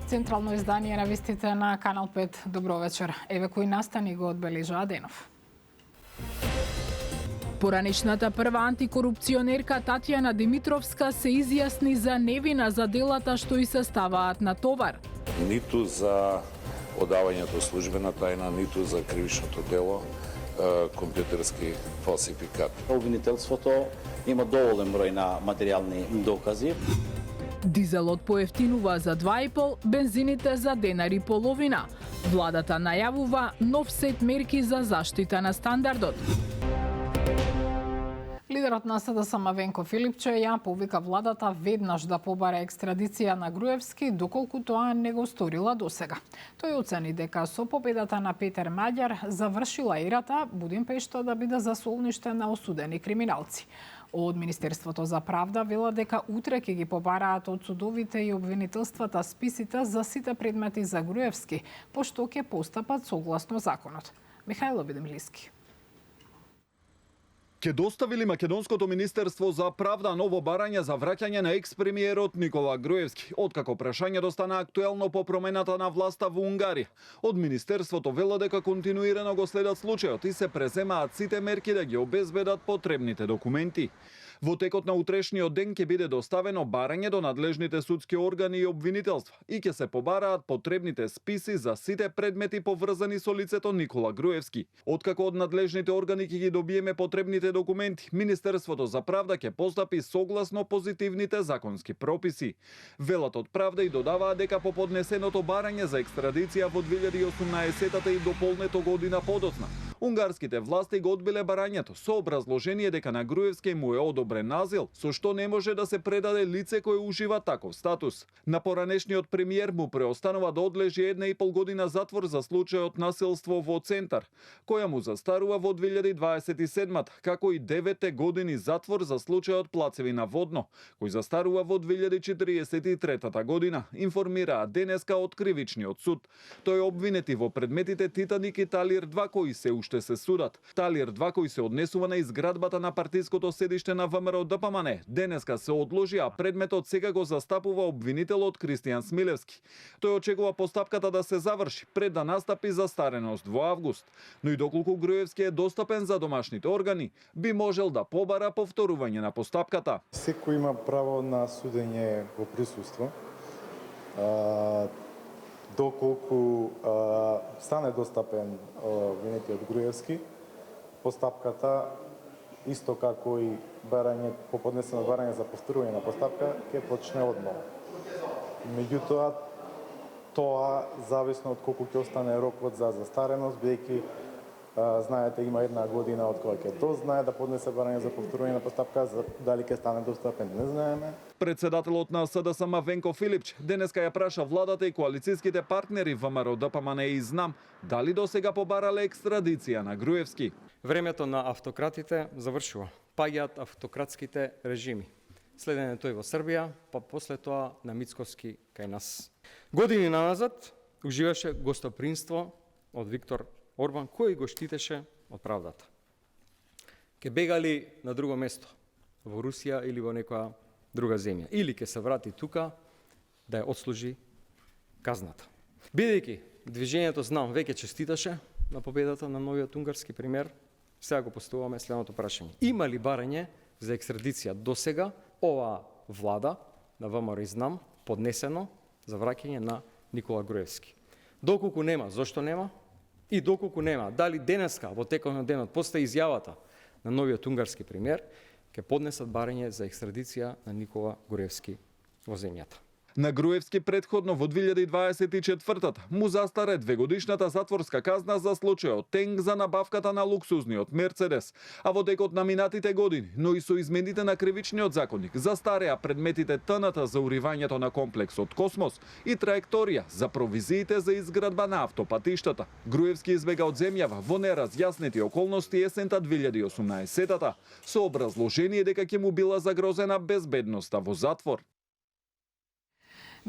Централно издание на вестите на Канал 5. Добро вечер. Еве кои настани го одбележаа денов. Поранешната прва антикорупционерка Татјана Димитровска се изјасни за невина за делата што и се ставаат на товар. Ниту за одавањето службена тајна, ниту за кривичното дело, компјутерски фалсификат. Обвинителството има доволен број на материјални докази. Дизелот поевтинува за 2,5, бензините за денар и половина. Владата најавува нов сет мерки за заштита на стандардот. Лидерот на СДСМ Венко Филипче ја повика владата веднаш да побара екстрадиција на Груевски, доколку тоа не го сторила досега. Тој оцени дека со победата на Петер Маѓар завршила ерата Будимпешта да биде засолниште на осудени криминалци. Од Министерството за правда вела дека утре ќе ги побараат од судовите и обвинителствата списите за сите предмети за Груевски, пошто ќе постапат согласно законот. Михајло Бидемлиски. Ке достави ли Македонското Министерство за правда ново барање за враќање на екс-премиерот Никола Груевски, откако прашањето стана актуелно по промената на власта во Унгарија? Од Министерството вела дека континуирано го следат случајот и се преземаат сите мерки да ги обезбедат потребните документи. Во текот на утрешниот ден ќе биде доставено барање до надлежните судски органи и обвинителства и ќе се побараат потребните списи за сите предмети поврзани со лицето Никола Груевски. Откако од надлежните органи ќе ги добиеме потребните документи, Министерството за правда ќе постапи согласно позитивните законски прописи. Велат од правда и додаваа дека по поднесеното барање за екстрадиција во 2018 и дополнето година подоцна, унгарските власти го одбиле барањето со образложение дека на Груевски му е одобрен азил, со што не може да се предаде лице кое ужива таков статус. На поранешниот премиер му преостанува да одлежи 1,5 година затвор за случајот насилство во Центар, која му застарува во 2027, како и 9 години затвор за случајот Плацеви на Водно, кој застарува во 2043 година, информираа денеска од Кривичниот суд. Тој обвинети во предметите Титаник и Талир 2 кои се уште се судат. Талир 2 кој се однесува на изградбата на партиското седиште на ВМРО ДПМН, денеска се одложи, а предметот сега го застапува обвинителот Кристијан Смилевски. Тој очекува постапката да се заврши пред да настапи застареност во август. Но и доколку Груевски е достапен за домашните органи, би можел да побара повторување на постапката. Секој има право на судење во присуство. Доколку стане достапен обвинетиот Груевски, постапката исто како и барање, по поднесено барање за повторување на постапка, ќе почне однова. Меѓутоа, тоа зависно од колку ќе остане рокот за застареност, бидејќи знаете има 1 година од кога ќе дознае да поднесе барање за повторување на постапка, дали ќе стане достапен не знаеме. Председателот на СДСМ Венко Филипч денеска ја праша владата и коалициските партнери ВМРО ДПМН и ЗНАМ дали досега побарале екстрадиција на Груевски. Времето на автократите завршува. Паѓаат автократските режими. Следен е тој во Србија, па после тоа на Мицковски кај нас. Години назад уживаше гостопринство од Виктор Орбан, кој го штитеше од правдата. Ке бегали на друго место, во Русија или во некоја друга земја, или ке се врати тука да ја отслужи казната. Бидејќи движењето ЗНАМ веќе честиташе на победата на новиот унгарски премиер, сега го поставуваме следното прашање. Има ли барање за екстрадиција досега оваа влада на ВМРО и ЗНАМ поднесено за враќање на Никола Груевски? Доколку нема, зошто нема? И доколку нема, дали денеска во текот на денот после изјавата на новиот унгарски премиер ќе поднесат барање за екстрадиција на Никола Груевски во земјата. На Груевски предходно во 2024 му застаре 2-годишната затворска казна за случајот Тенг за набавката на луксузниот Мерцедес, а во текот на минатите години, но и со измените на кривичниот законник, застареа предметите ТНТ за уривањето на комплексот Космос и траекторија за провизиите за изградба на автопатиштата. Груевски избега од земјава во неразјаснети околности есента 2018 со образложение дека ќе му била загрозена безбедноста во затвор.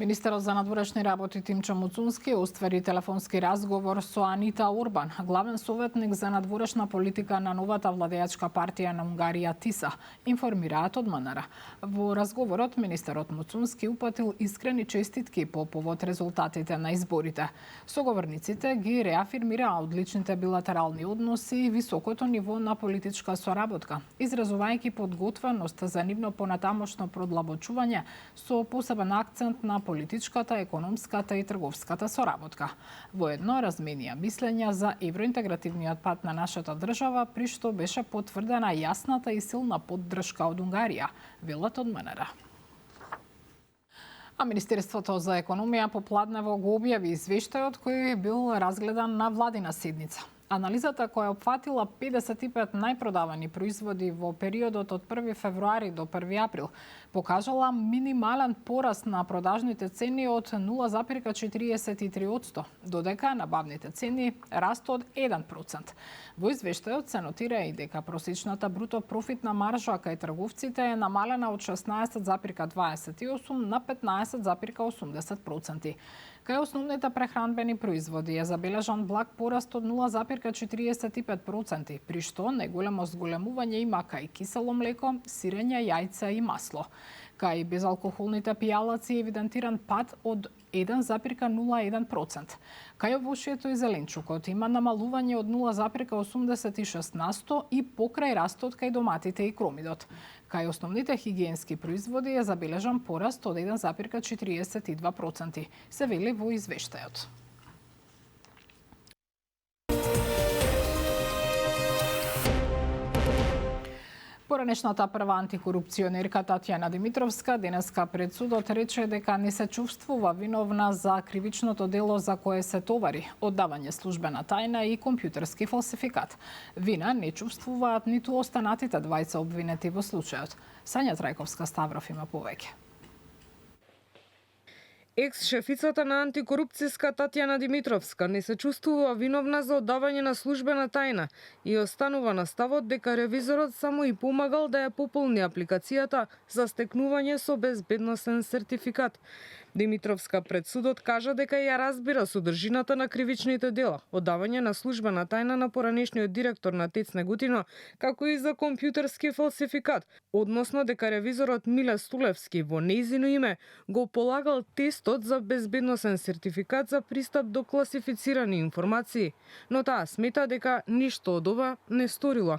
Министерот за надворешни работи Тимчо Муцунски оствари телефонски разговор со Анита Орбан, главен советник за надворешна политика на новата владеачка партија на Унгарија ТИСА, информираат од МНР. Во разговорот министерот Муцунски упатил искрени честитки по повод резултатите на изборите. Соговорниците ги реафирмираа одличните билатерални односи и високото ниво на политичка соработка, изразувајќи подготвеност за нивно понатамошно продлабочување со посебен акцент на политичката, економската и трговската соработка. Воедно разменија мислења за евроинтегративниот пат на нашата држава, при што беше потврдена јасната и силна поддршка од Унгарија, велат од МНР. А Министерството за економија попладнево го објави извештајот кој бил разгледан на владина седница. Анализата која опфатила 55 најпродавани производи во периодот од 1 февруари до 1 април покажала минимален пораст на продажните цени од 0,43%, додека набавните цени раст од 1%. Во извештајот се нотира и дека просечната бруто профитна маржа кај трговците е намалена од 16,28 на 15,80%. Кај основните прехранбени производи е забележан благ пораст од 0,45%, при што најголемо зголемување има кај кисело млеко, сирење, јајца и масло. Кај безалкохолните пијалаци е евидентиран пад од 1,01%. Кај овошјето и зеленчукот има намалување од 0,86% и покрај растот кај доматите и кромидот. Кај основните хигиенски производи е забележан пораст од 1,42%, се вели во извештајот. Поранешната прва антикорупционерка Татјана Димитровска денеска пред судот рече дека не се чувствува виновна за кривичното дело за кое се товари – оддавање службена тајна и компјутерски фалсификат. Вина не чувствуваат ниту останатите двајца обвинети во случајот. Сања Трајковска Ставров има повеќе. Екс-шефицата на антикорупцијска Татјана Димитровска не се чувствува виновна за оддавање на службена тајна и останува на ставот дека ревизорот само и помагал да ја пополни апликацијата за стекнување со безбедносен сертификат. Димитровска пред судот кажа дека ја разбира содржината на кривичните дела, оддавање на службена тајна на поранешниот директор на ТЕЦ Неготино, како и за компјутерски фалсификат, односно дека ревизорот Миле Стулевски во нејзино име го полагал тестот за безбедносен сертификат за пристап до класифицирани информации, но таа смета дека ништо од ова не сторила.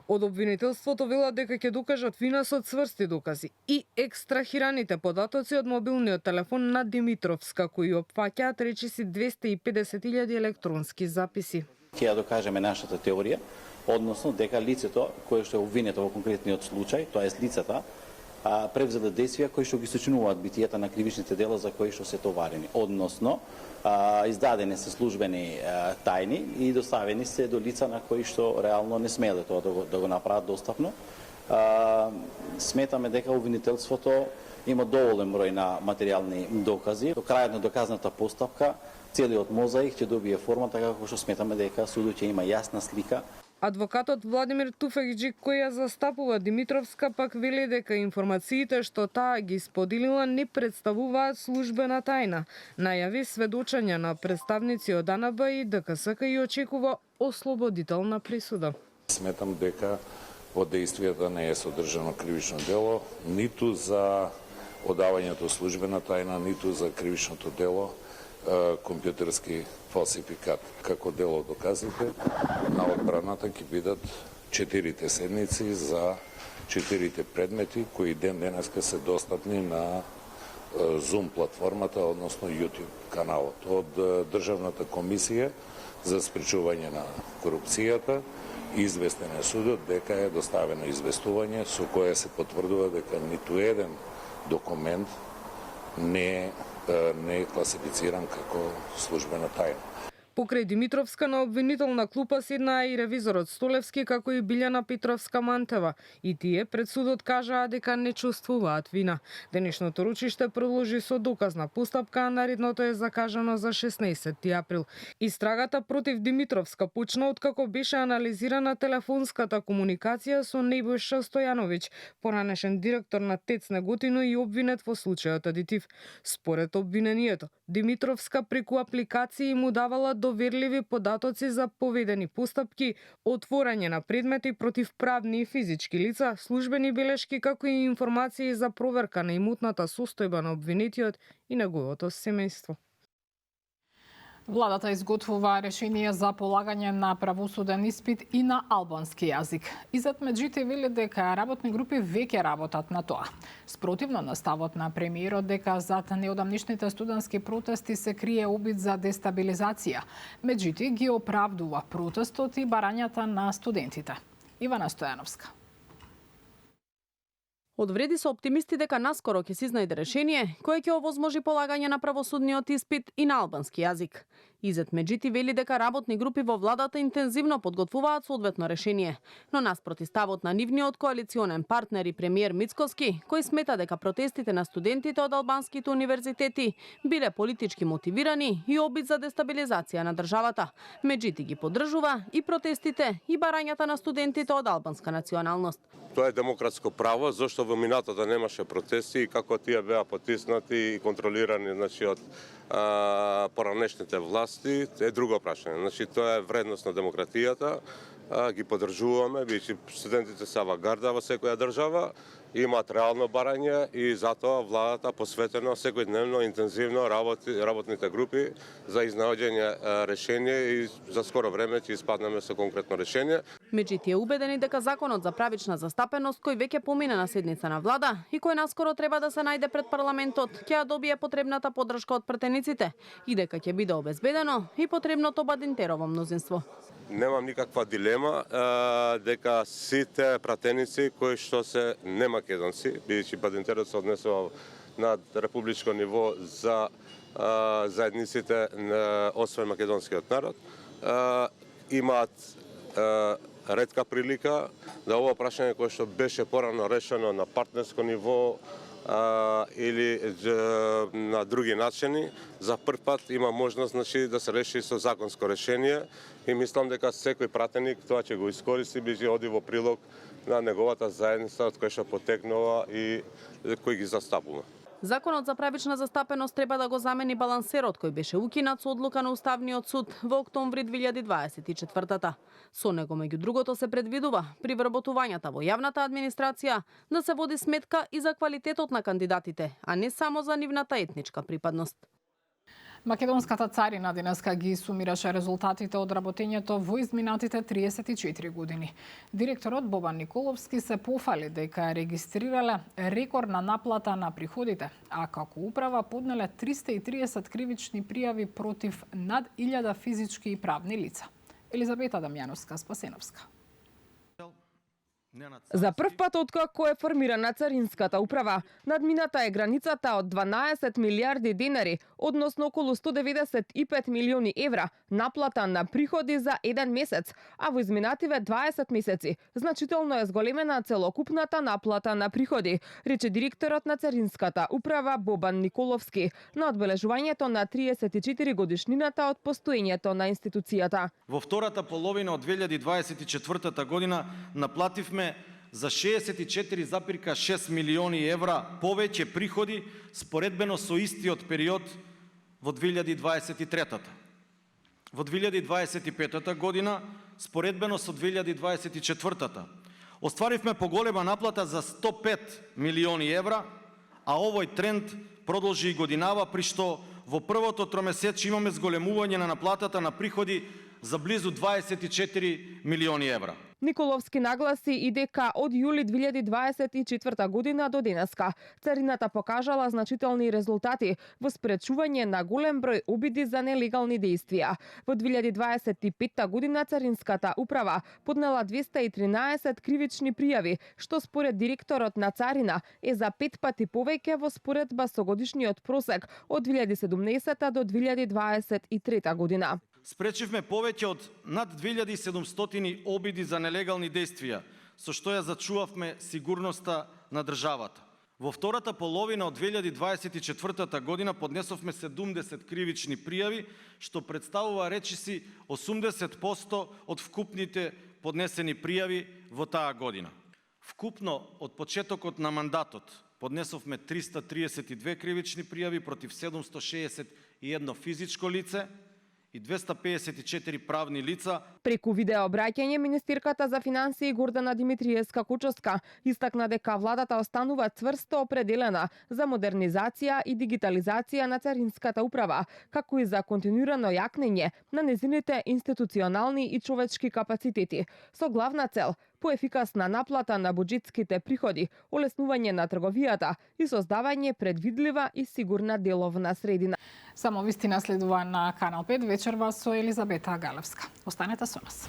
Од обвинителството велат дека ќе докажат вина со цврсти докази и екстрахираните податоци од мобилниот телефон на Димитровска, кои опфаќаат речиси 250.000 електронски записи. Ќе ја докажеме нашата теорија, односно дека лицето кое што е обвинето во конкретниот случај, тоа е лицата, превзеле действија кои што ги сочинуваат битијата на кривичните дела за кои што се товарени, односно издадени се службени тајни и доставени се до лица на кои што реално не смееле тоа да го направат достапно. Сметаме дека обвинителството има доволен број на материјални докази. До крајот на доказната постапка целиот мозаик ќе добие формата како што сметаме дека судот ќе има јасна слика. Адвокатот Владимир Туфекџи, кој ја застапува Димитровска, пак вели дека информациите што таа ги споделила не представуваат службена тајна. Најави сведочења на представници од АНБ и ДКСК и очекува ослободителна присуда. Сметам дека во действијата не е содржано кривично дело, ниту за оддавањето службена тајна, ниту за кривичното дело компјутерски фалсификат. Како дел од доказите на одбраната ќе бидат 4 седници за 4 предмети кои ден денеска се достапни на Zoom платформата, односно YouTube каналот од Државната комисија за спречување на корупцијата. Известен е судот дека е доставено известување со кое се потврдува дека ниту еден документ не е класифициран како службена тајна. Покрај Димитровска на обвинителна клупа седнаа и ревизорот Столевски, како и Билјана Петровска-Мантева. И тие пред судот кажаа дека не чувствуваат вина. Денешното ручиште продолжи со доказна постапка, а наредното е закажано за 16 април. Истрагата против Димитровска почна откако беше анализирана телефонската комуникација со Небојша Стојановиќ, поранешен директор на ТЕЦ Неготино и обвинет во случајот адитив. Според обвинението, Димитровска преку апликации му давала доверливи податоци за поведени постапки, отворање на предмети против правни и физички лица, службени белешки, како и информации за проверка на имотната состојба на обвинетиот и неговото семејство. Владата изготвува решение за полагање на правосуден испит и на албански јазик. Изет Меджити вели дека работни групи веќе работат на тоа. Спротивно на ставот на премиерот дека зад неодамнишните студентски протести се крие обид за дестабилизација, Меджити ги оправдува протестот и барањата на студентите. Ивана Стојановска. Одвреди се оптимисти дека наскоро ќе се изнајде решение кое ќе овозможи полагање на правосудниот испит и на албански јазик. Изет Меджити вели дека работни групи во владата интензивно подготвуваат соодветно решение, но наспроти ставот на нивниот коалиционен партнер и премиер Мицкоски, кој смета дека протестите на студентите од албанските универзитети биле политички мотивирани и обид за дестабилизација на државата, Меджити ги поддржува и протестите и барањата на студентите од албанска националност. Тоа е демократско право, зашто во минатото немаше протести и како тие беа потиснати и контролирани, значи, од поранешните власти, е друго прашање. Значи, тоа е вредност на демократијата, ги поддржуваме, бидејќи студентите се авангарда во секоја држава, имаат реално барање и затоа владата посветено секојдневно интензивно работните групи за изнаоѓање решение и за скоро време ќе испаднеме со конкретно решение. Меджити е убедени дека законот за правична застапеност, кој веќе помина на седница на влада и кој наскоро треба да се најде пред парламентот, ќе ја добие потребната поддршка од претениците и дека ќе биде обезбедено и потребното бадинтерово мнозинство. Немам никаква дилема дека сите пратеници кои што се немакедонци, бидејќи бадинтерот се однесува на републичко ниво за заедниците освен македонскиот народ, имаат ретка прилика да ова прашање кое што беше порано решено на партнерско ниво или на други начини, за прв пат има можност, значи, да се реши со законско решение и мислам дека секој пратеник тоа ќе го искористи, бидејќи оди во прилог на неговата заедница од која што потекнува и кој ги застапува. Законот за правична застапеност треба да го замени балансерот кој беше укинат со одлука на Уставниот суд во октомври 2024-та. Со него, меѓу другото, се предвидува при вработувањата во јавната администрација да се води сметка и за квалитетот на кандидатите, а не само за нивната етничка припадност. Македонската царина денеска ги сумираше резултатите од работењето во изминатите 34 години. Директорот Бобан Николовски се пофали дека регистрирале рекордна наплата на приходите, а како управа поднеле 330 кривични пријави против над 1000 физички и правни лица. Елизабета Дамјановска-Спасеновска. За прв пат откако е формирана царинската управа, надмината е границата од 12 милиарди денари, односно околу 195 милиони евра, наплата на приходи за еден месец, а во изминативе 20 месеци значително е зголемена целокупната наплата на приходи, рече директорот на царинската управа Бобан Николовски на одбележувањето на 34 годишнината од постоењето на институцијата. Во втората половина од 2024 година наплативме за 64,6 милиони евра повеќе приходи споредбено со истиот период во 2023-та. Во 2025 година споредбено со 2024-та остваривме поголема наплата за 105 милиони евра, а овој тренд продолжи и годинава, при што во првото тромесечие имаме зголемување на наплатата на приходи за близу 24 милиони евра. Николовски нагласи и дека од јули 2024 година до денеска царината покажала значителни резултати во спречување на голем број обиди за нелегални дејствија. Во 2025 година царинската управа поднела 213 кривични пријави, што според директорот на царина е за 5 пати повеќе во споредба со годишниот просек од 2017 до 2023 година. Спречивме повеќе од над 2700 обиди за нелегални действија, со што ја зачувавме сигурноста на државата. Во втората половина од 2024 година поднесовме 70 кривични пријави, што представува речиси 80% од вкупните поднесени пријави во таа година. Вкупно од почетокот на мандатот поднесовме 332 кривични пријави против 761 физичко лице и 254 правни лица. Преку видеообраќање, министерката за финансии Гордана Димитриевска-Кучовска истакна дека владата останува цврсто определена за модернизација и дигитализација на царинската управа, како и за континуирано јакнење на незините институционални и човечки капацитети, со главна цел поефикасна наплата на буџетските приходи, олеснување на трговијата и создавање предвидлива и сигурна деловна средина. Само вистина следува на Канал 5 вечерва со Елизабета Галевска. Останете со нас.